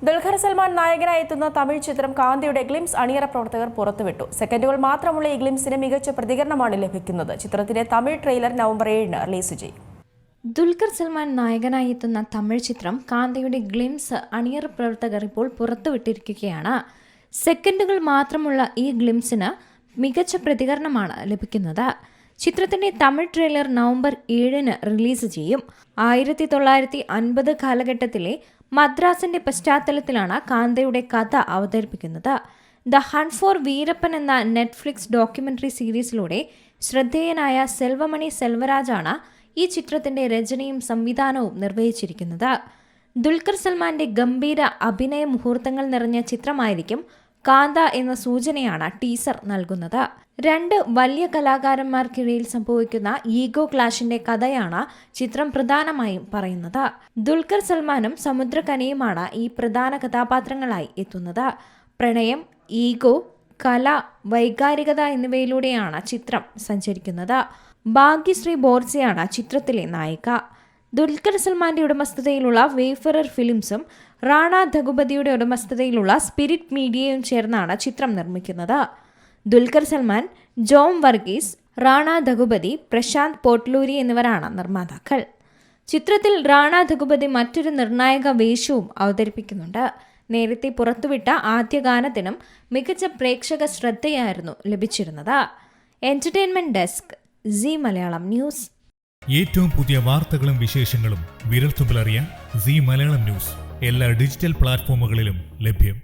ദുൽഖർ സൽമാൻ നായകനായി എത്തുന്ന തമിഴ് ചിത്രം കാന്തിയുടെ ഗ്ലിംസ് അണിയറ പ്രവർത്തകർ പുറത്തുവിട്ടു. സെക്കൻഡുകൾ മാത്രമുള്ള ഈ ഗ്ലിംസിന് മികച്ച പ്രതികരണമാണ് ലഭിക്കുന്നത്. ചിത്രത്തിന്റെ തമിഴ് ട്രെയിലർ നവംബർ 7-ന് റിലീസ് ചെയ്യും. ദുൽഖർ സൽമാൻ നായകനായി എത്തുന്ന തമിഴ് ചിത്രം കാന്തിയുടെ ഗ്ലിംസ് അണിയറ പ്രവർത്തകർ ഇപ്പോൾ പുറത്തുവിട്ടിരിക്കുകയാണ്. സെക്കൻഡുകൾ മാത്രമുള്ള ഈ ഗ്ലിംസിന് മികച്ച പ്രതികരണമാണ് ലഭിക്കുന്നത്. ചിത്രത്തിന്റെ തമിഴ് ട്രെയിലർ നവംബർ 7-ന് റിലീസ് ചെയ്യും. 1950 കാലഘട്ടത്തിലെ മദ്രാസിന്റെ പശ്ചാത്തലത്തിലാണ് കാന്തയുടെ കഥ അവതരിപ്പിക്കുന്നത്. ദ ഹണ്ട് ഫോർ വീരപ്പൻ എന്ന നെറ്റ്ഫ്ലിക്സ് ഡോക്യുമെന്ററി സീരീസിലൂടെ ശ്രദ്ധേയനായ സെൽവമണി സെൽവരാജാണ് ഈ ചിത്രത്തിന്റെ രചനയും സംവിധാനവും നിർവഹിച്ചിരിക്കുന്നത്. ദുൽഖർ സൽമാന്റെ ഗംഭീര അഭിനയ മുഹൂർത്തങ്ങൾ നിറഞ്ഞ ചിത്രമായിരിക്കും കാന്ത എന്ന സൂചനയാണ് ടീസർ നൽകുന്നത്. രണ്ട് വലിയ കലാകാരന്മാർക്കിടയിൽ സംഭവിക്കുന്ന ഈഗോ ക്ലാഷിന്റെ കഥയാണ് ചിത്രം പ്രധാനമായും പറയുന്നത്. ദുൽഖർ സൽമാനും സമുദ്രകനിയുമാണ് ഈ പ്രധാന കഥാപാത്രങ്ങളായി എത്തുന്നത്. പ്രണയം, ഈഗോ, കല, വൈകാരികത എന്നിവയിലൂടെയാണ് ചിത്രം സഞ്ചരിക്കുന്നത്. ഭാഗ്യശ്രീ ബോർസയാണ് ചിത്രത്തിലെ നായിക. ദുൽഖർ സൽമാന്റെ ഉടമസ്ഥതയിലുള്ള വേഫറർ ഫിലിംസും റാണ ദഗുപതിയുടെ ഉടമസ്ഥതയിലുള്ള സ്പിരിറ്റ് മീഡിയയും ചേർന്നാണ് ചിത്രം നിർമ്മിക്കുന്നത്. ദുൽഖർ സൽമാൻ, ജോം വർഗീസ്, റാണ ദഗുപതി, പ്രശാന്ത് പോട്ട്ലൂരി എന്നിവരാണ് നിർമ്മാതാക്കൾ. ചിത്രത്തിൽ റാണ ദഗുപതി മറ്റൊരു നിർണായക വേഷവും അവതരിപ്പിക്കുന്നുണ്ട്. നേരത്തെ പുറത്തുവിട്ട ആദ്യ ഗാനത്തിനും മികച്ച പ്രേക്ഷക ശ്രദ്ധയായിരുന്നു ലഭിച്ചിരുന്നത്. Entertainment desk, Zee Malayalam news. ഏറ്റവും പുതിയ വാർത്തകളും വിശേഷങ്ങളും വിരൽത്തുമ്പിലറിയാൻ സീ മലയാളം ന്യൂസ് എല്ലാ ഡിജിറ്റൽ പ്ലാറ്റ്ഫോമുകളിലും ലഭ്യം.